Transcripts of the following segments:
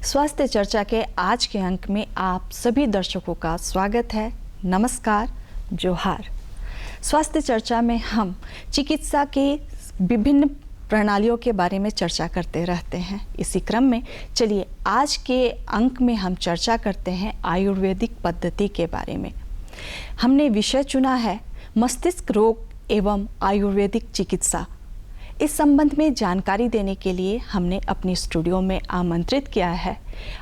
स्वास्थ्य चर्चा के आज के अंक में आप सभी दर्शकों का स्वागत है। नमस्कार, जोहार। स्वास्थ्य चर्चा में हम चिकित्सा के विभिन्न प्रणालियों के बारे में चर्चा करते रहते हैं। इसी क्रम में चलिए आज के अंक में हम चर्चा करते हैं आयुर्वेदिक पद्धति के बारे में। हमने विषय चुना है मस्तिष्क रोग एवं आयुर्वेदिक चिकित्सा। इस संबंध में जानकारी देने के लिए हमने अपनी स्टूडियो में आमंत्रित किया है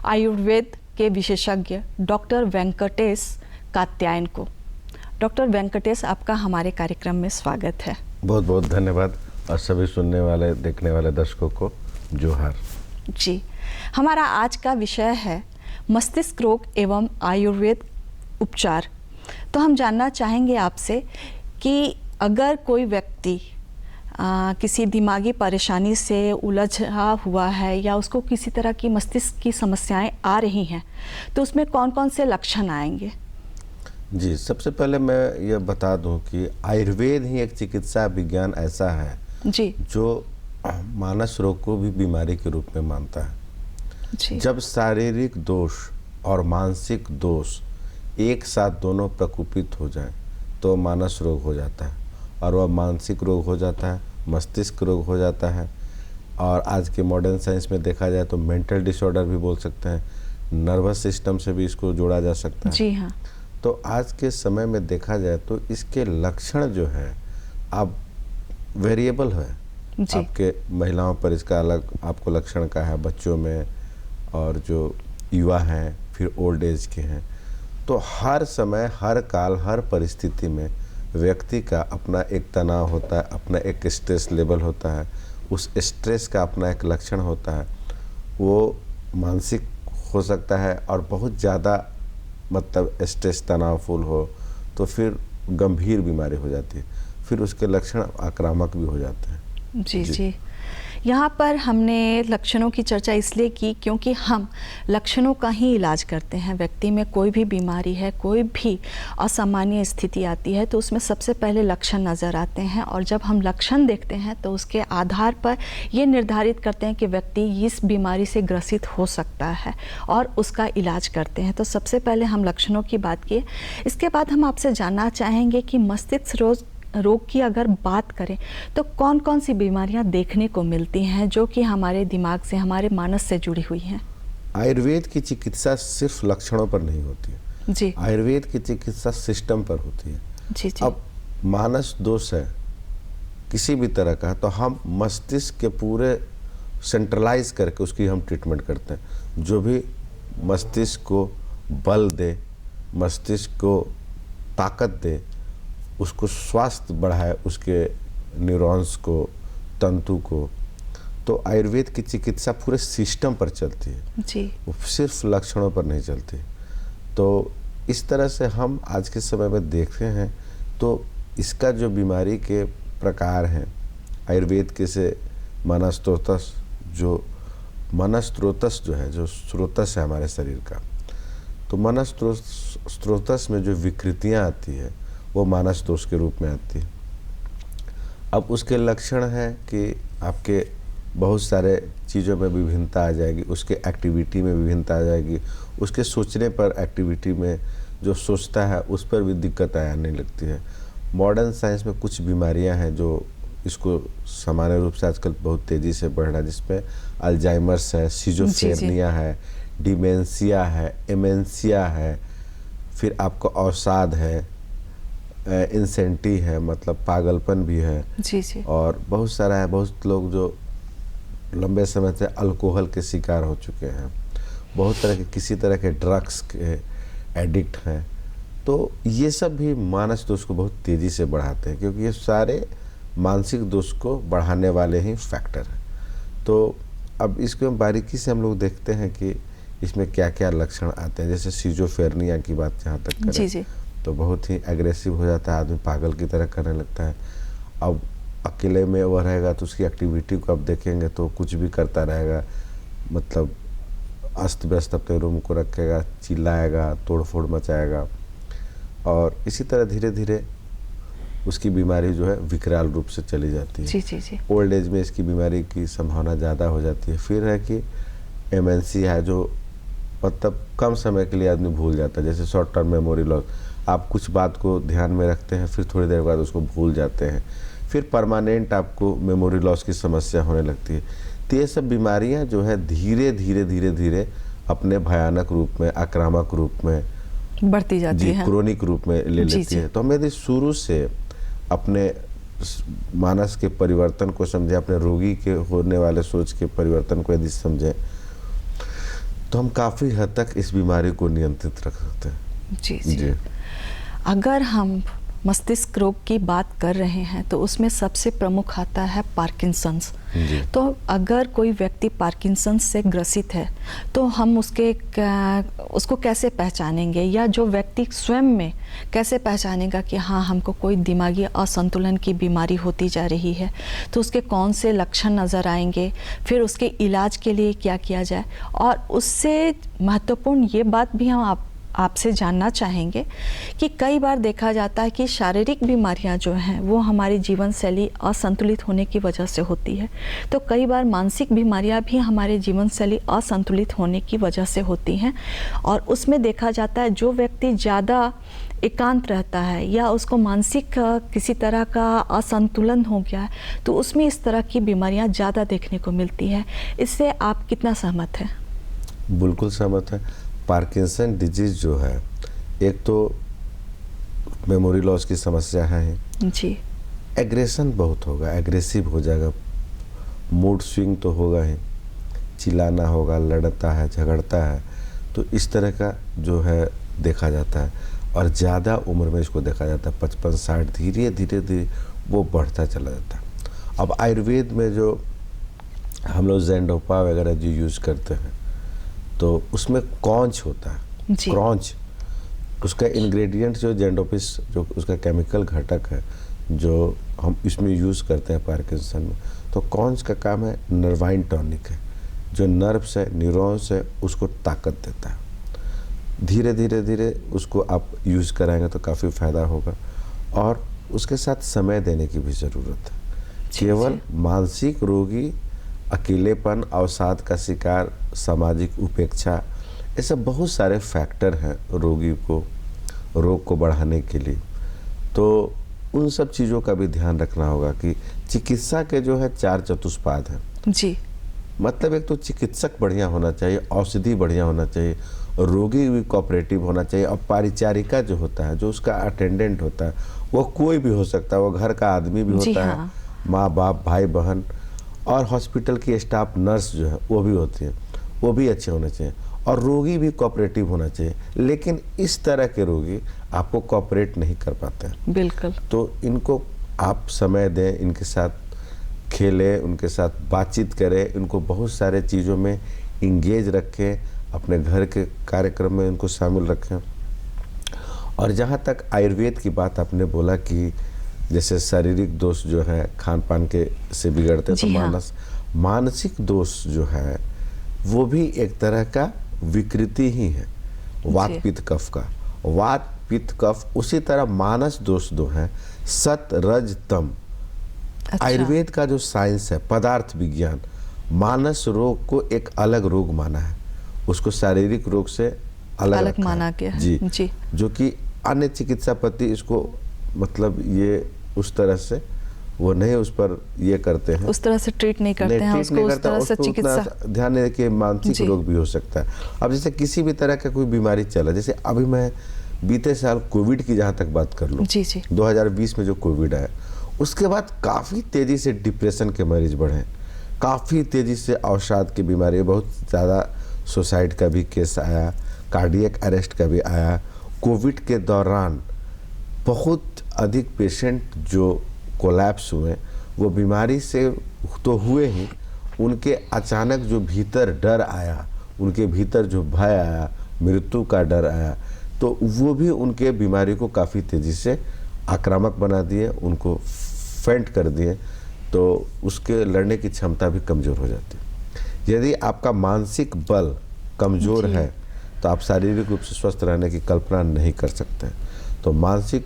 आयुर्वेद के विशेषज्ञ डॉक्टर वेंकटेश कात्यायन को। डॉक्टर वेंकटेश, आपका हमारे कार्यक्रम में स्वागत है। बहुत बहुत धन्यवाद और सभी सुनने वाले देखने वाले दर्शकों को जोहार। जी, हमारा आज का विषय है मस्तिष्क रोग एवं आयुर्वेद उपचार। तो हम जानना चाहेंगे आपसे कि अगर कोई व्यक्ति किसी दिमागी परेशानी से उलझा हुआ है या उसको किसी तरह की मस्तिष्क की समस्याएं आ रही हैं, तो उसमें कौन कौन से लक्षण आएंगे? जी, सबसे पहले मैं ये बता दूं कि आयुर्वेद ही एक चिकित्सा विज्ञान ऐसा है जी, जो मानस रोग को भी बीमारी के रूप में मानता है। जी। जब शारीरिक दोष और मानसिक दोष एक साथ दोनों प्रकोपित हो जाए तो मानस रोग हो जाता है, और वह मानसिक रोग हो जाता है, मस्तिष्क रोग हो जाता है, और आज के मॉडर्न साइंस में देखा जाए तो मेंटल डिसऑर्डर भी बोल सकते हैं। नर्वस सिस्टम से भी इसको जोड़ा जा सकता है। जी हाँ। तो आज के समय में देखा जाए तो इसके लक्षण जो है अब वेरिएबल है। जी। आपके महिलाओं पर इसका अलग आपको लक्षण का है, बच्चों में, और जो युवा हैं, फिर ओल्ड एज के हैं। तो हर समय, हर काल, हर परिस्थिति में व्यक्ति का अपना एक तनाव होता है, अपना एक स्ट्रेस लेवल होता है। उस स्ट्रेस का अपना एक लक्षण होता है। वो मानसिक हो सकता है और बहुत ज़्यादा मतलब स्ट्रेस तनावफुल हो तो फिर गंभीर बीमारी हो जाती है, फिर उसके लक्षण आक्रामक भी हो जाते हैं। जी जी। यहाँ पर हमने लक्षणों की चर्चा इसलिए की क्योंकि हम लक्षणों का ही इलाज करते हैं। व्यक्ति में कोई भी बीमारी है, कोई भी असामान्य स्थिति आती है तो उसमें सबसे पहले लक्षण नज़र आते हैं, और जब हम लक्षण देखते हैं तो उसके आधार पर ये निर्धारित करते हैं कि व्यक्ति इस बीमारी से ग्रसित हो सकता है और उसका इलाज करते हैं। तो सबसे पहले हम लक्षणों की बात किए। इसके बाद हम आपसे जानना चाहेंगे कि मस्तिष्क रोग की अगर बात करें तो कौन कौन सी बीमारियां देखने को मिलती हैं जो कि हमारे दिमाग से, हमारे मानस से जुड़ी हुई हैं? आयुर्वेद की चिकित्सा सिर्फ लक्षणों पर नहीं होती है जी। आयुर्वेद की चिकित्सा सिस्टम पर होती है। जी जी। अब मानस दोष है किसी भी तरह का तो हम मस्तिष्क के पूरे सेंट्रलाइज करके उसकी हम ट्रीटमेंट करते हैं। जो भी मस्तिष्क को बल दे, मस्तिष्क को ताकत दे, उसको स्वास्थ्य बढ़ाए, उसके न्यूरॉन्स को, तंतु को, तो आयुर्वेद की चिकित्सा पूरे सिस्टम पर चलती है जी। वो सिर्फ लक्षणों पर नहीं चलती। तो इस तरह से हम आज के समय में देखते हैं तो इसका जो बीमारी के प्रकार हैं आयुर्वेद के से मनस्त्रोतस, जो मनस्त्रोतस जो है, जो स्रोतस है हमारे शरीर का, तो मनस्त्रोतस में जो विकृतियाँ आती है वो मानस दोष के रूप में आती है। अब उसके लक्षण हैं कि आपके बहुत सारे चीज़ों में विभिन्नता आ जाएगी, उसके एक्टिविटी में विभिन्नता आ जाएगी, उसके सोचने पर, एक्टिविटी में जो सोचता है उस पर भी दिक्कत आने लगती है। मॉडर्न साइंस में कुछ बीमारियां हैं जो इसको सामान्य रूप से आजकल बहुत तेज़ी से बढ़ रहा है, जिसमें अल्जाइमर्स है, सिजोफ्रेनिया है, डिमेंशिया है, एमेंशिया है, फिर आपका अवसाद है, इंसेंटी है, मतलब पागलपन भी है। जी जी। और बहुत सारा है। बहुत लोग जो लंबे समय से अल्कोहल के शिकार हो चुके हैं, बहुत तरह के किसी तरह के ड्रग्स के एडिक्ट हैं। तो ये सब भी मानस दोष को बहुत तेज़ी से बढ़ाते हैं, क्योंकि ये सारे मानसिक दोष को बढ़ाने वाले ही फैक्टर हैं। तो अब इसको बारीकी से हम लोग देखते हैं कि इसमें क्या क्या लक्षण आते हैं। जैसे सिजोफ्रेनिया की बात जहाँ तक करें जी जी, तो बहुत ही एग्रेसिव हो जाता है, आदमी पागल की तरह करने लगता है। अब अकेले में वह रहेगा तो उसकी एक्टिविटी को अब देखेंगे तो कुछ भी करता रहेगा, मतलब अस्त व्यस्त अपने रूम को रखेगा, चिल्लाएगा, तोड़ फोड़ मचाएगा, और इसी तरह धीरे धीरे उसकी बीमारी जो है विकराल रूप से चली जाती है। जी जी जी। ओल्ड एज में इसकी बीमारी की संभावना ज़्यादा हो जाती है। फिर है कि एमएनसी है जो मतलब कम समय के लिए आदमी भूल जाता है, जैसे शॉर्ट टर्म मेमोरी लॉस। आप कुछ बात को ध्यान में रखते हैं, फिर थोड़ी देर बाद उसको भूल जाते हैं, फिर परमानेंट आपको मेमोरी लॉस की समस्या होने लगती है। तो ये सब बीमारियां जो है धीरे धीरे धीरे धीरे अपने भयानक रूप में, आक्रामक रूप में बढ़ती जाती है, क्रोनिक रूप में ले लेती है। तो हम यदि शुरू से अपने मानस के परिवर्तन को समझें, अपने रोगी के होने वाले सोच के परिवर्तन को यदि समझें, तो हम काफ़ी हद तक इस बीमारी को नियंत्रित रख सकते हैं। जी। अगर हम मस्तिष्क रोग की बात कर रहे हैं तो उसमें सबसे प्रमुख आता है पार्किंसंस। तो अगर कोई व्यक्ति पार्किंसंस से ग्रसित है तो हम उसको कैसे पहचानेंगे, या जो व्यक्ति स्वयं में कैसे पहचानेगा कि हाँ हमको कोई दिमागी असंतुलन की बीमारी होती जा रही है, तो उसके कौन से लक्षण नज़र आएंगे, फिर उसके इलाज के लिए क्या किया जाए। और उससे महत्वपूर्ण ये बात भी हम आपसे जानना चाहेंगे कि कई बार देखा जाता है कि शारीरिक बीमारियां जो हैं वो हमारी जीवन शैली असंतुलित होने की वजह से होती है, तो कई बार मानसिक बीमारियां भी हमारे जीवन शैली असंतुलित होने की वजह से होती हैं। और उसमें देखा जाता है जो व्यक्ति ज़्यादा एकांत रहता है या उसको मानसिक किसी तरह का असंतुलन हो गया है, तो उसमें इस तरह की बीमारियाँ ज़्यादा देखने को मिलती है। इससे आप कितना सहमत हैं? बिल्कुल सहमत है। पार्किंसन डिजीज़ जो है, एक तो मेमोरी लॉस की समस्या है जी, एग्रेशन बहुत होगा, एग्रेसिव हो जाएगा, मूड स्विंग तो होगा ही, चिल्लाना होगा, लड़ता है, झगड़ता है, तो इस तरह का जो है देखा जाता है। और ज़्यादा उम्र में इसको देखा जाता है, 55-60, धीरे धीरे धीरे वो बढ़ता चला जाता है। अब आयुर्वेद में जो हम लोग ज़ेंडोपा वगैरह जो यूज़ करते हैं, तो उसमें कॉन्च होता है, क्रॉन्च, उसका इंग्रेडिएंट जो जेंडोपिस, जो उसका केमिकल घटक है जो हम इसमें यूज़ करते हैं पार्किंसन में, तो कॉन्च का काम है नर्वाइन टॉनिक है, जो नर्व्स है, न्यूरॉन्स है, उसको ताकत देता है। धीरे धीरे धीरे उसको आप यूज़ कराएंगे तो काफ़ी फ़ायदा होगा। और उसके साथ समय देने की भी ज़रूरत है। केवल मानसिक रोगी अकेलेपन, अवसाद का शिकार, सामाजिक उपेक्षा, ये सब बहुत सारे फैक्टर हैं रोग को बढ़ाने के लिए। तो उन सब चीज़ों का भी ध्यान रखना होगा कि चिकित्सा के जो है 4 चतुष्पाद हैं जी। मतलब एक तो चिकित्सक बढ़िया होना चाहिए, औषधि बढ़िया होना चाहिए, रोगी भी कोऑपरेटिव होना चाहिए, और परिचारिका जो होता है, जो उसका अटेंडेंट होता है, वो कोई भी हो सकता है, वो घर का आदमी भी होता है, माँ बाप, भाई बहन, और हॉस्पिटल की स्टाफ नर्स जो है वो भी होती है, वो भी अच्छे होने चाहिए। और रोगी भी कोऑपरेटिव होना चाहिए, लेकिन इस तरह के रोगी आपको कोऑपरेट नहीं कर पाते हैं। बिल्कुल। तो इनको आप समय दें, इनके साथ खेलें, उनके साथ बातचीत करें, इनको बहुत सारे चीज़ों में इंगेज रखें, अपने घर के कार्यक्रम में इनको शामिल रखें। और जहाँ तक आयुर्वेद की बात आपने बोला कि जैसे शारीरिक दोष जो है खान पान के से बिगड़ते हैं, तो मानसिक दोष जो है वो भी एक तरह का विकृति ही है वात पित्त कफ का। वात पित्त कफ, उसी तरह मानस दोष दो है, सत रज तम। अच्छा। आयुर्वेद का जो साइंस है, पदार्थ विज्ञान, मानस रोग को एक अलग रोग माना है, उसको शारीरिक रोग से अलग माना गया है। जी, जो कि अन्य चिकित्सा पद्धति इसको मतलब ये उस तरह से वो नहीं उस पर ये करते हैं, उस तरह से ट्रीट नहीं करते हैं उसको, उस तरह से चिकित्सा ध्यान दें कि मानसिक रोग भी हो सकता है। अब जैसे किसी भी तरह का कोई बीमारी चला, जैसे अभी मैं बीते साल कोविड की जहाँ तक बात कर लूँ, 2020 में जो कोविड आया, उसके बाद काफ़ी तेज़ी से डिप्रेशन के मरीज बढ़े, काफ़ी तेज़ी से अवसाद की बीमारी, बहुत ज़्यादा सुसाइड का भी केस आया, कार्डियक अरेस्ट का भी आया। कोविड के दौरान बहुत अधिक पेशेंट जो कोलैप्स हुए, वो बीमारी से तो हुए ही, उनके अचानक जो भीतर डर आया, उनके भीतर जो भय आया, मृत्यु का डर आया, तो वो भी उनके बीमारी को काफ़ी तेज़ी से आक्रामक बना दिए, उनको फेंट कर दिए, तो उसके लड़ने की क्षमता भी कमज़ोर हो जाती है। यदि आपका मानसिक बल कमज़ोर है तो आप शारीरिक रूप से स्वस्थ रहने की कल्पना नहीं कर सकते। तो मानसिक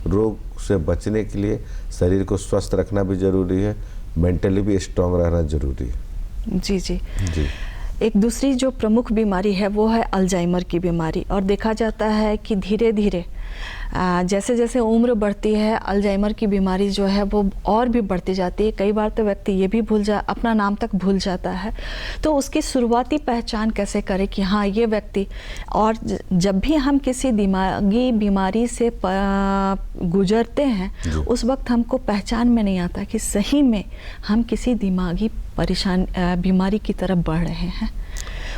रोग से बचने के लिए शरीर को स्वस्थ रखना भी ज़रूरी है, मेंटली भी स्ट्रांग रहना ज़रूरी है। जी। एक दूसरी जो प्रमुख बीमारी है वो है अल्जाइमर की बीमारी। और देखा जाता है कि धीरे धीरे जैसे जैसे उम्र बढ़ती है अल्जाइमर की बीमारी जो है वो और भी बढ़ती जाती है। कई बार तो व्यक्ति ये भी अपना नाम तक भूल जाता है। तो उसकी शुरुआती पहचान कैसे करें कि हाँ ये व्यक्ति, और जब भी हम किसी दिमागी बीमारी से गुजरते हैं उस वक्त हमको पहचान में नहीं आता कि सही में हम किसी दिमागी बीमारी की तरफ बढ़ रहे हैं।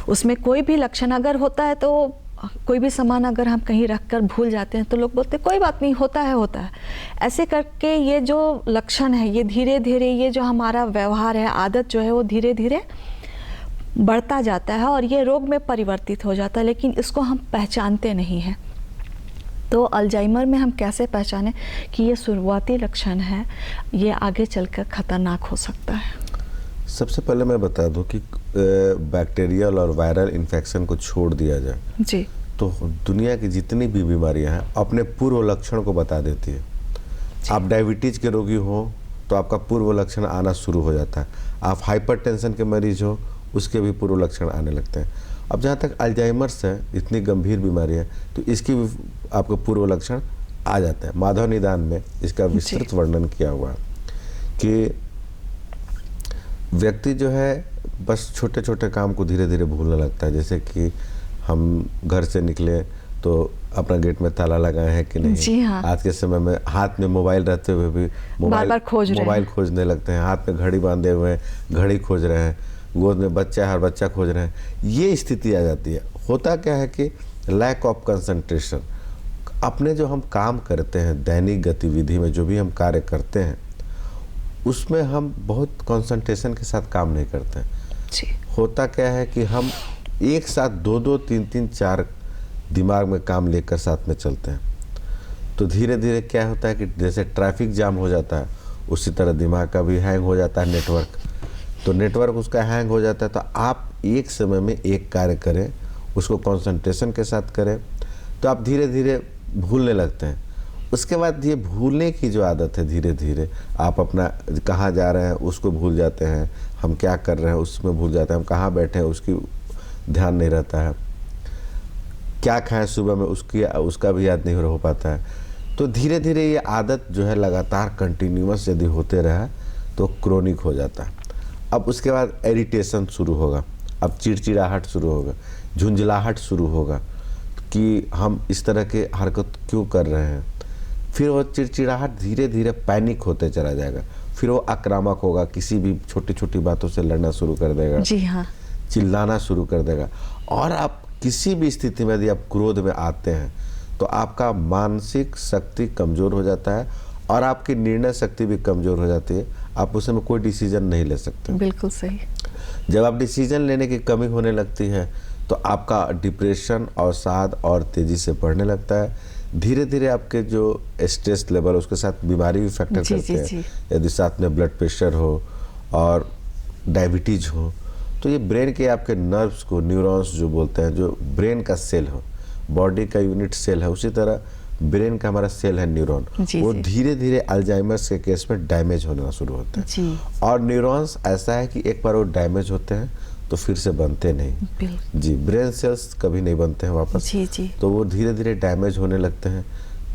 उसमें कोई भी लक्षण अगर होता है तो कोई भी सामान अगर हम कहीं रख कर भूल जाते हैं तो लोग बोलते हैं कोई बात नहीं, होता है। ऐसे करके ये जो लक्षण है ये धीरे धीरे, ये जो हमारा व्यवहार है, आदत जो है वो धीरे धीरे बढ़ता जाता है और ये रोग में परिवर्तित हो जाता है, लेकिन इसको हम पहचानते नहीं हैं। तो अल्जाइमर में हम कैसे पहचानें कि ये शुरुआती लक्षण है, ये आगे चलकर खतरनाक हो सकता है? सबसे पहले मैं बता दूं कि बैक्टीरियल और वायरल इन्फेक्शन को छोड़ दिया जाए जी, तो दुनिया की जितनी भी बीमारियां हैं अपने पूर्व लक्षण को बता देती है। आप डायबिटीज के रोगी हो तो आपका पूर्व लक्षण आना शुरू हो जाता है। आप हाइपरटेंशन के मरीज हो उसके भी पूर्व लक्षण आने लगते हैं। अब जहाँ तक अल्जाइमर्स है, इतनी गंभीर बीमारी है, तो इसकी भी आपको पूर्व लक्षण आ जाते हैं। माधव निदान में इसका विस्तृत वर्णन किया हुआ है कि व्यक्ति जो है बस छोटे छोटे काम को धीरे धीरे भूलने लगता है। जैसे कि हम घर से निकले तो अपना गेट में ताला लगाए हैं कि नहीं। जी हाँ। आज के समय में हाथ में मोबाइल रहते हुए भी मोबाइल खोजने लगते हैं। हाथ में घड़ी बांधे हुए हैं, घड़ी खोज रहे हैं। गोद में बच्चा है, हर बच्चा खोज रहे हैं। ये स्थिति आ जाती है। होता क्या है कि लैक ऑफ कंसंट्रेशन। अपने जो हम काम करते हैं, दैनिक गतिविधि में जो भी हम कार्य करते हैं उसमें हम बहुत कंसंट्रेशन के साथ काम नहीं करते हैं। जी। होता क्या है कि हम एक साथ दो, तीन, चार दिमाग में काम लेकर साथ में चलते हैं। तो धीरे धीरे क्या होता है कि जैसे ट्रैफिक जाम हो जाता है उसी तरह दिमाग का भी हैंग हो जाता है नेटवर्क। तो नेटवर्क उसका हैंग हो जाता है। तो आप एक समय में एक कार्य करें, उसको कंसंट्रेशन के साथ करें तो आप धीरे धीरे भूलने लगते हैं। उसके बाद ये भूलने की जो आदत है, धीरे धीरे आप अपना कहाँ जा रहे हैं उसको भूल जाते हैं, हम क्या कर रहे हैं उसमें भूल जाते हैं, हम कहाँ बैठे हैं उसकी ध्यान नहीं रहता है, क्या खाएं सुबह में उसका भी याद नहीं हो पाता है। तो धीरे धीरे ये आदत जो है लगातार कंटिन्यूअस यदि होते रहा तो क्रोनिक हो जाता है। अब उसके बाद इरिटेशन शुरू होगा, अब चिड़चिड़ाहट शुरू होगा, झुंझलाहट शुरू होगा कि हम इस तरह के हरकत क्यों कर रहे हैं। फिर वो चिड़चिड़ाहट धीरे धीरे पैनिक होते चला जाएगा। फिर वो आक्रामक होगा, किसी भी छोटी छोटी बातों से लड़ना शुरू कर देगा। जी हाँ। चिल्लाना शुरू कर देगा। और आप किसी भी स्थिति में यदि आप क्रोध में आते हैं तो आपका मानसिक शक्ति कमज़ोर हो जाता है और आपकी निर्णय शक्ति भी कमज़ोर हो जाती है। आप उस समय कोई डिसीजन नहीं ले सकते। बिल्कुल सही। जब आप डिसीजन लेने की कमी होने लगती है तो आपका डिप्रेशन और साथ और तेज़ी से बढ़ने लगता है। धीरे धीरे आपके जो स्ट्रेस लेवल उसके साथ बीमारी भी फैक्टर करते हैं। यदि साथ में ब्लड प्रेशर हो और डायबिटीज हो तो ये ब्रेन के आपके नर्व्स को, न्यूरॉन्स जो बोलते हैं, जो ब्रेन का सेल हो, बॉडी का यूनिट सेल है, उसी तरह ब्रेन का हमारा सेल है न्यूरॉन, वो धीरे धीरे अल्जाइमर्स के केस में डैमेज होना शुरू होते हैं। और न्यूरॉन्स ऐसा है कि एक बार वो डैमेज होते हैं तो फिर से बनते नहीं। जी, ब्रेन सेल्स कभी नहीं बनते हैं वापस। जी। तो वो धीरे धीरे डैमेज होने लगते हैं।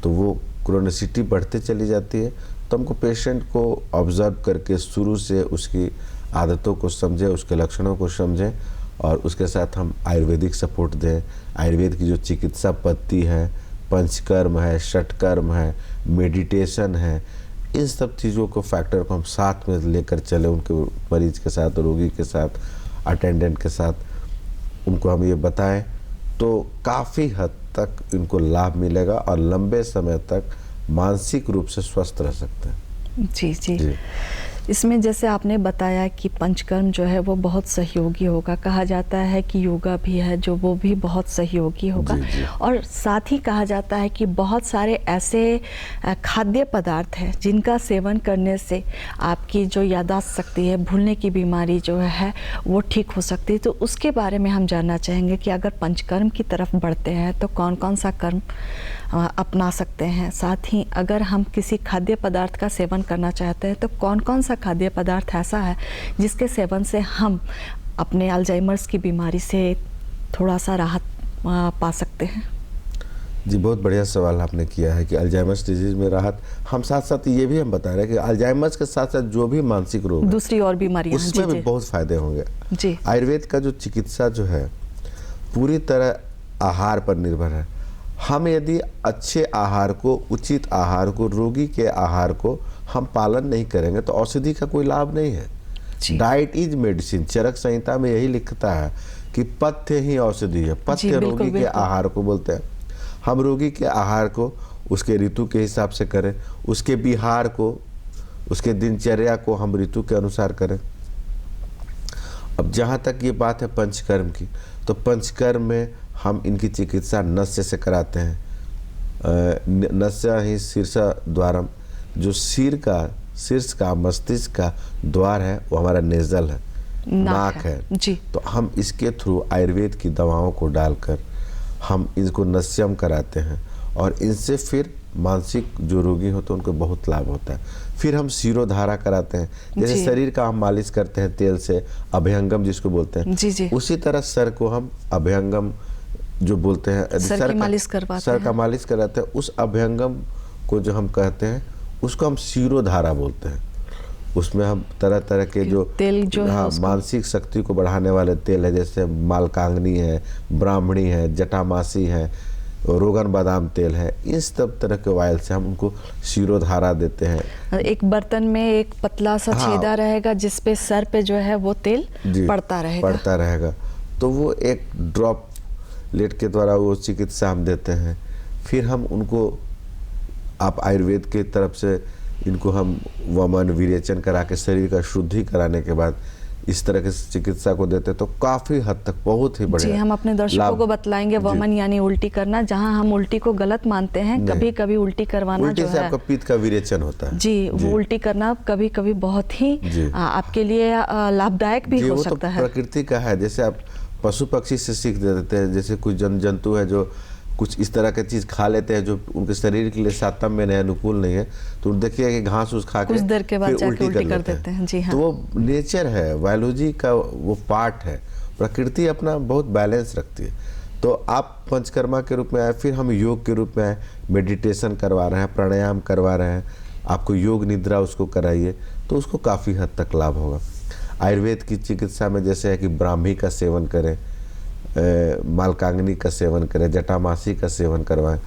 तो वो क्रोनिसिटी बढ़ते चली जाती है। तो हमको पेशेंट को ऑब्जर्व करके शुरू से उसकी आदतों को समझें, उसके लक्षणों को समझें और उसके साथ हम आयुर्वेदिक सपोर्ट दें। आयुर्वेद की जो चिकित्सा पद्धति है, पंचकर्म है, षटकर्म है, मेडिटेशन है, इन सब चीज़ों को फैक्टर को हम साथ में लेकर चले उनके मरीज के साथ, रोगी के साथ, अटेंडेंट के साथ, उनको हम ये बताएं तो काफ़ी हद तक इनको लाभ मिलेगा और लंबे समय तक मानसिक रूप से स्वस्थ रह सकते हैं। जी। इसमें जैसे आपने बताया कि पंचकर्म जो है वो बहुत सहयोगी होगा। कहा जाता है कि योगा भी है जो वो भी बहुत सहयोगी होगा। जी। और साथ ही कहा जाता है कि बहुत सारे ऐसे खाद्य पदार्थ हैं जिनका सेवन करने से आपकी जो याददाश्त शक्ति है, भूलने की बीमारी जो है वो ठीक हो सकती है। तो उसके बारे में हम जानना चाहेंगे कि अगर पंचकर्म की तरफ बढ़ते हैं तो कौन कौन सा कर्म अपना सकते हैं। साथ ही अगर हम किसी खाद्य पदार्थ का सेवन करना चाहते हैं तो कौन कौन सा खाद्य पदार्थ ऐसा है जिसके सेवन से हम अपने अल्जाइमर्स की बीमारी से थोड़ा सा राहत पा सकते हैं? जी, बहुत बढ़िया सवाल आपने किया है कि अल्जाइमर्स डिजीज में राहत। हम साथ साथ ये भी हम बता रहे हैं कि अल्जाइमर्स के साथ साथ जो भी मानसिक रोग है, दूसरी और बीमारियां हैं, उसमें भी बहुत फायदे होंगे। जी। आयुर्वेद का जो चिकित्सा जो है पूरी तरह आहार पर निर्भर है। हम यदि अच्छे आहार को, उचित आहार को, रोगी के आहार को हम पालन नहीं करेंगे तो औषधि का कोई लाभ नहीं है। डाइट इज मेडिसिन, चरक संहिता में यही लिखता है कि पथ्य ही औषधि है। पथ्य रोगी के आहार को बोलते हैं। हम रोगी के आहार को उसके ऋतु के हिसाब से करें, उसके विहार को, उसके दिनचर्या को हम ऋतु के अनुसार करें। अब जहाँ तक ये बात है पंचकर्म की, तो पंचकर्म में हम इनकी चिकित्सा नस्य से कराते हैं। नस्य ही शीर्ष द्वारम, जो शीर्ष का मस्तिष्क का द्वार है वो हमारा नेजल है, नाक है जी। तो हम इसके थ्रू आयुर्वेद की दवाओं को डालकर हम इनको नस्यम कराते हैं और इनसे फिर मानसिक जो रोगी होते हैं उनको बहुत लाभ होता है। फिर हम शिरोधारा कराते हैं, जैसे शरीर का हम मालिश करते हैं तेल से, अभ्यंगम जिसको बोलते हैं, जी। उसी तरह सर को हम अभ्यंगम जो बोलते हैं, सर की मालिश कराते हैं। उस अभ्यंगम को जो हम कहते हैं उसको हम शिरोधारा बोलते हैं। उसमें हम तरह तरह के जो तेल जो है मानसिक शक्ति को बढ़ाने वाले तेल है, जैसे मालकांगनी है, ब्राह्मणी है, जटामासी है, रोगन बादाम तेल है, इस सब तरह के ऑयल से हम उनको शिरोधारा देते हैं। एक बर्तन में एक पतला सा छेदा रहेगा जिसपे सर पे जो है वो तेल पड़ता रहेगा। तो वो एक ड्रॉप लेट के द्वारा वो चिकित्सा हम देते हैं। फिर हम उनको आप आयुर्वेद के तरफ से इनको हम वमन विरेचन करा के शरीर का शुद्धि कराने के बाद इस तरह के चिकित्सा को देते हैं तो काफी हद तक बहुत ही बढ़िया। जी, हम अपने दर्शकों को बतलाएंगे वमन यानी उल्टी करना, जहां हम उल्टी को गलत मानते हैं। कभी कभी उल्टी करवाना जो है आपका पित्त का विरेचन होता है जी, वो उल्टी करना कभी कभी बहुत ही आपके लिए लाभदायक भी हो सकता है। प्रकृति का है, जैसे आप पशु पक्षी से सीख देते हैं। जैसे कुछ जंतु है जो कुछ इस तरह की चीज खा लेते हैं जो उनके शरीर के लिए सातम में नहीं, अनुकूल नहीं है, तो देखिए कि घास उस खा के कुछ देर के बाद उल्टी कर देते हैं। जी हाँ, तो वो नेचर है, बायोलॉजी का वो पार्ट है। प्रकृति अपना बहुत बैलेंस रखती है। तो आप पंचकर्मा के रूप में आए, फिर हम योग के रूप में आए, मेडिटेशन करवा रहे हैं, प्राणायाम करवा रहे हैं, आपको योग निद्रा उसको कराइए तो उसको काफ़ी हद तक लाभ होगा। आयुर्वेद की चिकित्सा में जैसे है कि ब्राह्मी का सेवन करें, मालकांगनी का सेवन करें, जटामासी का सेवन करवाएं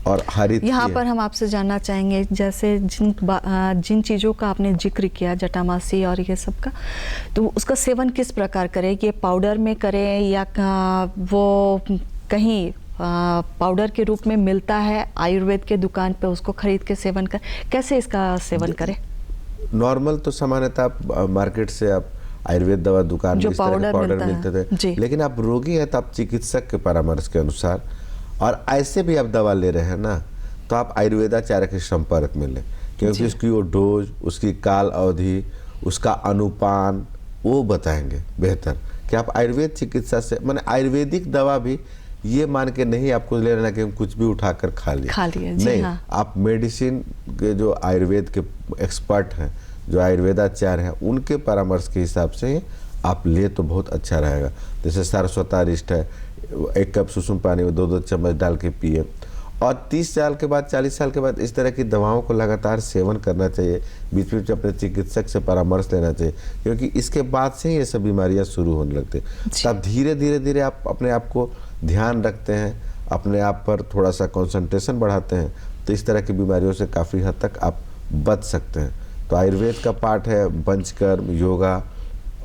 और हरित। यहाँ पर हम आपसे जानना चाहेंगे, जैसे जिन चीज़ों का आपने जिक्र किया, जटामासी और ये सब का, तो उसका सेवन किस प्रकार करें? ये पाउडर में करें या वो कहीं पाउडर के रूप में मिलता है आयुर्वेद के दुकान पे, उसको खरीद के सेवन कर, कैसे इसका सेवन करें? नॉर्मल तो सामान्यतः मार्केट से आप आयुर्वेद दवा दुकान में इस तरह के पाउडर मिलते थे, लेकिन आप रोगी है तो आप चिकित्सक के परामर्श के अनुसार, और ऐसे भी आप दवा ले रहे हैं ना, तो आप आयुर्वेदाचार्य के संपर्क में लें, क्योंकि उसकी वो डोज, उसकी काल अवधि, उसका अनुपान वो बताएंगे बेहतर। कि आप आयुर्वेद चिकित्सा से, माने आयुर्वेदिक दवा भी ये मान के नहीं आपको ले लेना कि हम कुछ भी उठाकर खा लिए नहीं। हाँ। आप मेडिसिन के जो आयुर्वेद के एक्सपर्ट हैं, जो आयुर्वेदाचार्य हैं, उनके परामर्श के हिसाब से आप ले तो बहुत अच्छा रहेगा। जैसे सारस्वतारिष्ट है, 1 कप सुसुम पानी में 2-2 चम्मच डाल के पिए, और 30 साल के बाद, 40 साल के बाद इस तरह की दवाओं को लगातार सेवन करना चाहिए। बीच बीच अपने चिकित्सक से परामर्श लेना चाहिए, क्योंकि इसके बाद से ही ये सब बीमारियां शुरू होने लगती हैं। तब धीरे धीरे आप अपने आप को ध्यान रखते हैं, अपने आप पर थोड़ा सा कंसंट्रेशन बढ़ाते हैं, तो इस तरह की बीमारियों से काफ़ी हद तक आप बच सकते हैं। तो आयुर्वेद का पार्ट है पंचकर्म, योगा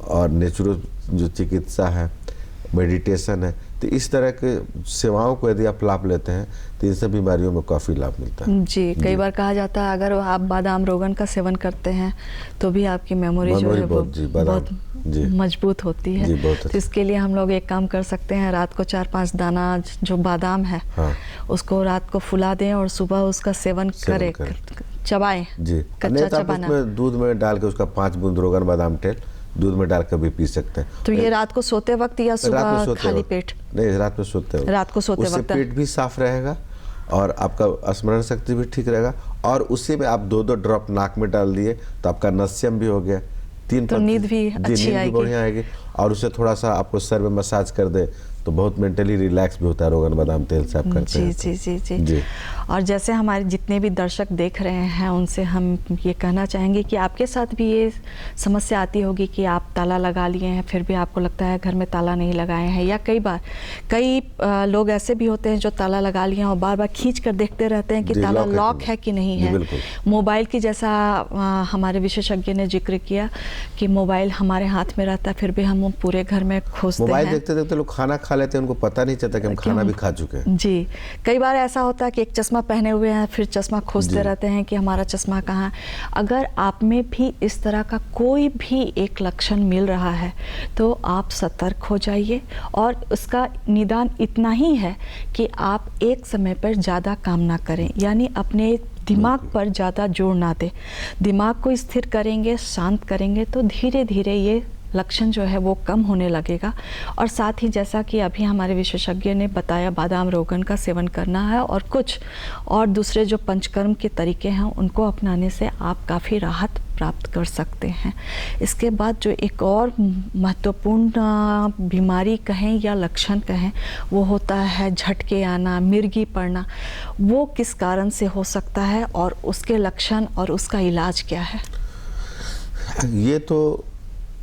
और नेचुरल जो चिकित्सा है, मेडिटेशन है। तो इस तरह के सेवाओं को यदि आप लाभ लेते हैं तो इन सब बीमारियों में काफ़ी लाभ मिलता है। जी, कई बार कहा जाता है अगर आप बादाम रोगन का सेवन करते हैं तो भी आपकी मेमोरी जो है बहुत मजबूत होती है। तो इसके लिए हम लोग एक काम कर सकते हैं, रात को 4-5 दाना जो बादाम है, उसको रात को फुला दें और सुबह उसका सेवन करें, चबाएं जी, कच्चा चबाना। उसमें दूध में डाल के उसका 5 बूंद रोगन बादाम तेल दूध में डाल कर भी पी सकते हैं। तो ये रात को सोते वक्त या सुबह खाली पेट? नहीं, रात में सोते वक्त। रात को सोते वक्त पेट भी साफ रहेगा और आपका स्मरण शक्ति भी ठीक रहेगा। और उसी में आप 2-2 ड्रॉप नाक में डाल दिए तो आपका नस्यम भी हो गया, तो नींद भी अच्छी नींद भी आएगी। बढ़िया आएगी। और उससे थोड़ा सा आपको सर में मसाज कर दे तो बहुत मेंटली रिलैक्स भी होता है, रोगन बादाम तेल से आप करते हैं जी जी जी जी। और जैसे हमारे जितने भी दर्शक देख रहे हैं उनसे हम ये कहना चाहेंगे कि आपके साथ भी ये समस्या आती होगी कि आप ताला लगा लिए हैं फिर भी आपको लगता है घर में ताला नहीं लगाए हैं, या कई बार कई लोग ऐसे भी होते हैं जो ताला लगा लिए हैं और बार बार खींच कर देखते रहते हैं कि जी, ताला लॉक लॉक है कि नहीं जी, है। बिल्कुल। मोबाइल की जैसा हमारे विशेषज्ञ ने जिक्र किया कि मोबाइल हमारे हाथ में रहता है फिर भी हम पूरे घर में खोजते मोबाइल हैं। देखते देखते लोग खाना खा लेते हैं, उनको पता नहीं चलता कि हम खाना भी खा चुके हैं। जी, कई बार ऐसा होता है कि एक चश्मा पहने हुए हैं फिर चश्मा खोजते जी। रहते हैं कि हमारा चश्मा कहाँ है। अगर आप में भी इस तरह का कोई भी एक लक्षण मिल रहा है तो आप सतर्क हो जाइए, और उसका निदान इतना ही है कि आप एक समय पर ज़्यादा काम ना करें, यानी अपने दिमाग पर ज़्यादा जोर ना दें। दिमाग को स्थिर करेंगे, शांत करेंगे तो धीरे धीरे ये लक्षण जो है वो कम होने लगेगा। और साथ ही जैसा कि अभी हमारे विशेषज्ञ ने बताया, बादाम रोगन का सेवन करना है और कुछ और दूसरे जो पंचकर्म के तरीके हैं उनको अपनाने से आप काफ़ी राहत प्राप्त कर सकते हैं। इसके बाद जो एक और महत्वपूर्ण बीमारी कहें या लक्षण कहें वो होता है झटके आना, मिर्गी पड़ना। वो किस कारण से हो सकता है और उसके लक्षण और उसका इलाज क्या है? ये तो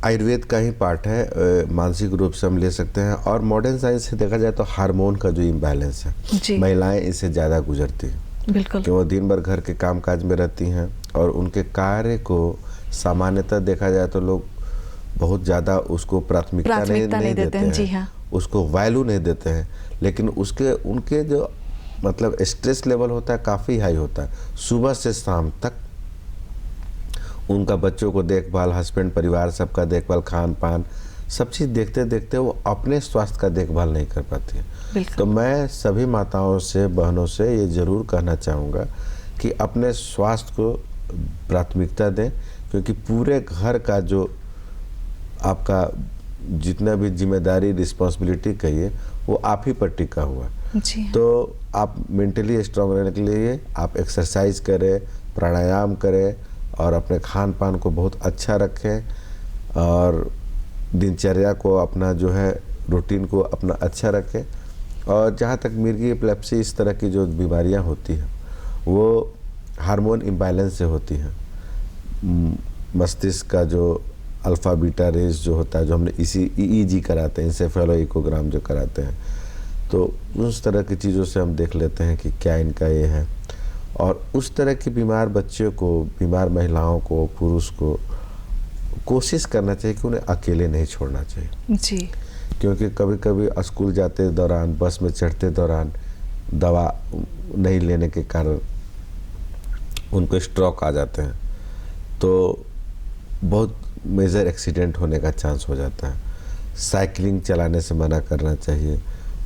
आयुर्वेद का ही पार्ट है, मानसिक रूप से हम ले सकते हैं। और मॉडर्न साइंस से देखा जाए तो हार्मोन का जो इम्बैलेंस है, महिलाएं इससे ज़्यादा गुजरती हैं। बिल्कुल, कि वो दिन भर घर के कामकाज में रहती हैं और उनके कार्य को सामान्यतः देखा जाए तो लोग बहुत ज़्यादा उसको प्राथमिकता नहीं देते हैं। जी हाँ, उसको वैल्यू नहीं देते हैं। लेकिन उनके जो मतलब स्ट्रेस लेवल होता है काफ़ी हाई होता है। सुबह से शाम तक उनका बच्चों को देखभाल, हस्बैंड परिवार सबका देखभाल, खान पान सब चीज़ देखते देखते वो अपने स्वास्थ्य का देखभाल नहीं कर पाती है। तो मैं सभी माताओं से, बहनों से ये ज़रूर कहना चाहूँगा कि अपने स्वास्थ्य को प्राथमिकता दें, क्योंकि पूरे घर का जो आपका जितना भी जिम्मेदारी, रिस्पॉन्सिबिलिटी कहिए, वो आप ही पर टिका हुआ है। तो आप मेंटली स्ट्रांग रहने के लिए आप एक्सरसाइज करें, प्राणायाम करें और अपने खान पान को बहुत अच्छा रखें और दिनचर्या को अपना जो है रूटीन को अपना अच्छा रखें। और जहाँ तक मिर्गी, एपिलेप्सी, इस तरह की जो बीमारियाँ होती हैं वो हार्मोन इम्बैलेंस से होती हैं। मस्तिष्क का जो अल्फ़ा बीटा रेस जो होता है, जो हमने इसी EEG कराते हैं, इंसेफेलो इकोग्राम जो कराते हैं, तो उस तरह की चीज़ों से हम देख लेते हैं कि क्या इनका ये है। और उस तरह की बीमार बच्चों को, बीमार महिलाओं को, पुरुष को कोशिश करना चाहिए कि उन्हें अकेले नहीं छोड़ना चाहिए जी। क्योंकि कभी कभी स्कूल जाते दौरान, बस में चढ़ते दौरान दवा नहीं लेने के कारण उनको स्ट्रोक आ जाते हैं, तो बहुत मेजर एक्सीडेंट होने का चांस हो जाता है। साइकिलिंग चलाने से मना करना चाहिए,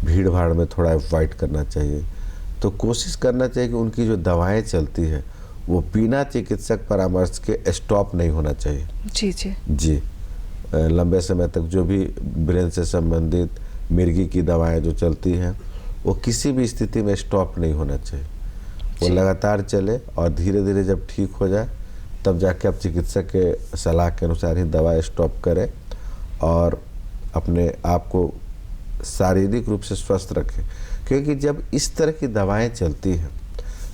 भीड़ भाड़ में थोड़ा अवॉइड करना चाहिए। तो कोशिश करना चाहिए कि उनकी जो दवाएं चलती है वो बिना चिकित्सक परामर्श के स्टॉप नहीं होना चाहिए। जी जी जी, लंबे समय तक जो भी ब्रेन से संबंधित मिर्गी की दवाएं जो चलती हैं वो किसी भी स्थिति में स्टॉप नहीं होना चाहिए। वो लगातार चले और धीरे धीरे जब ठीक हो जाए तब जाके आप चिकित्सक के सलाह के अनुसार ही दवा स्टॉप करें और अपने आप को शारीरिक रूप से स्वस्थ रखें। क्योंकि जब इस तरह की दवाएं चलती हैं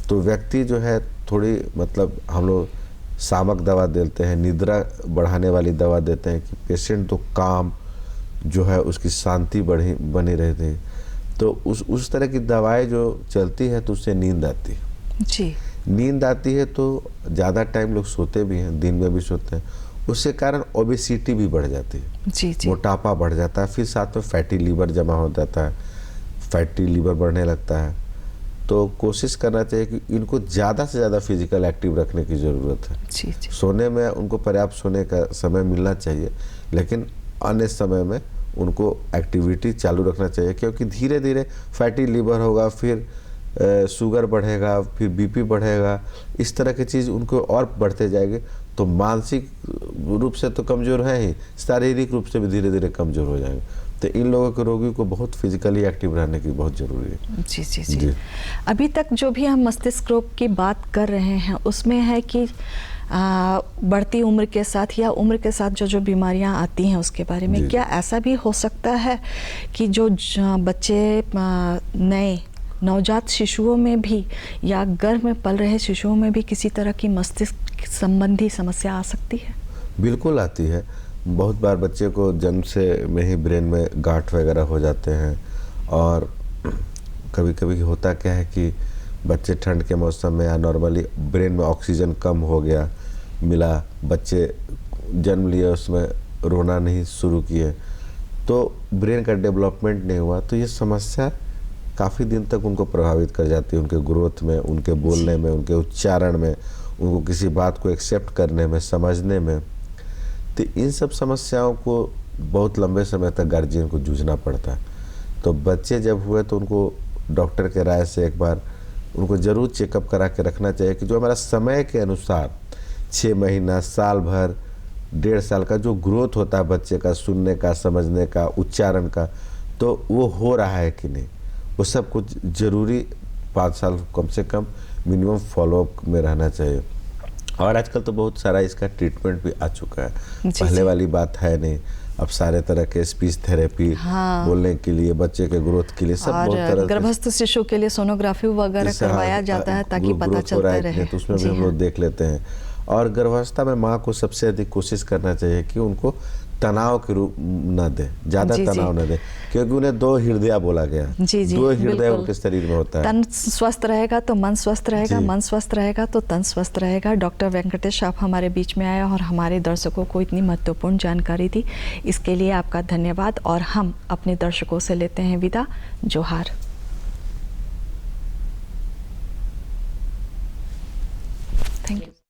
तो व्यक्ति जो है थोड़ी मतलब हम लोग सामक दवा देते हैं, निद्रा बढ़ाने वाली दवा देते हैं कि पेशेंट तो काम जो है उसकी शांति बनी रहती है। तो उस तरह की दवाएं जो चलती है तो उससे नींद आती है। जी, नींद आती है तो ज़्यादा टाइम लोग सोते भी हैं, दिन में भी सोते हैं, उसके कारण ओबेसिटी भी बढ़ जाती है। जी जी, मोटापा बढ़ जाता है, फिर साथ में फैटी लीवर जमा हो जाता है, फैटी लीवर बढ़ने लगता है। तो कोशिश करना चाहिए कि इनको ज़्यादा से ज़्यादा फिजिकल एक्टिव रखने की ज़रूरत है। जी जी, सोने में उनको पर्याप्त सोने का समय मिलना चाहिए, लेकिन अन्य समय में उनको एक्टिविटी चालू रखना चाहिए, क्योंकि धीरे धीरे फैटी लीवर होगा, फिर शुगर बढ़ेगा, फिर बीपी बढ़ेगा, इस तरह की चीज़ उनको और बढ़ते जाएगी। तो मानसिक रूप से तो कमज़ोर है ही, शारीरिक रूप से भी धीरे धीरे कमज़ोर हो जाएंगे। तो इन लोगों के रोगी को बहुत फिजिकली एक्टिव रहने की बहुत ज़रूरी है। जी जी जी। अभी तक जो भी हम मस्तिष्क रोग की बात कर रहे हैं उसमें है कि बढ़ती उम्र के साथ या उम्र के साथ जो जो बीमारियां आती हैं उसके बारे में क्या ऐसा भी हो सकता है कि जो बच्चे नए नवजात शिशुओं में भी या गर्भ में पल रहे शिशुओं में भी किसी तरह की मस्तिष्क संबंधी समस्या आ सकती है? बिल्कुल आती है। बहुत बार बच्चे को जन्म से में ही ब्रेन में गांठ वगैरह हो जाते हैं, और कभी कभी होता क्या है कि बच्चे ठंड के मौसम में या नॉर्मली ब्रेन में ऑक्सीजन कम हो गया मिला, बच्चे जन्म लिए उसमें रोना नहीं शुरू किए, तो ब्रेन का डेवलपमेंट नहीं हुआ, तो ये समस्या काफ़ी दिन तक उनको प्रभावित कर जाती है, उनके ग्रोथ में, उनके बोलने में, उनके उच्चारण में, उनको किसी बात को एक्सेप्ट करने में, समझने में। तो इन सब समस्याओं को बहुत लंबे समय तक गार्जियन को जूझना पड़ता है। तो बच्चे जब हुए तो उनको डॉक्टर के राय से एक बार उनको ज़रूर चेकअप करा के रखना चाहिए कि जो हमारा समय के अनुसार 6 महीना, साल भर, 1.5 साल का जो ग्रोथ होता है बच्चे का, सुनने का, समझने का, उच्चारण का, तो वो हो रहा है कि नहीं, वो सब कुछ ज़रूरी 5 साल कम से कम मिनिमम फॉलोअप में रहना चाहिए। और आजकल तो बहुत सारा इसका ट्रीटमेंट भी आ चुका है, पहले वाली बात है नहीं। अब सारे तरह के स्पीच थेरेपी, बोलने के लिए, बच्चे के ग्रोथ के लिए, सब बहुत तरह, गर्भस्थ शिशु के लिए सोनोग्राफी वगैरह करवाया जाता है ताकि पता चलता रहे, तो उसमें भी हम लोग देख लेते हैं। और गर्भावस्था में माँ को सबसे अधिक कोशिश करना चाहिए कि उनको तनाव के रूप न दे, ज़्यादा तनाव न दे, क्योंकि उन्हें 2 हृदय बोला गया। 2 हृदय उनके शरीर में होता है। तन स्वस्थ रहेगा तो मन स्वस्थ रहेगा, मन स्वस्थ रहेगा तो तन स्वस्थ रहेगा। डॉक्टर वेंकटेश, आप हमारे बीच में आए और हमारे दर्शकों को इतनी महत्वपूर्ण जानकारी दी, इसके लिए आपका धन्यवाद। और हम अपने दर्शकों से लेते हैं विदा। जोहार। Thank you.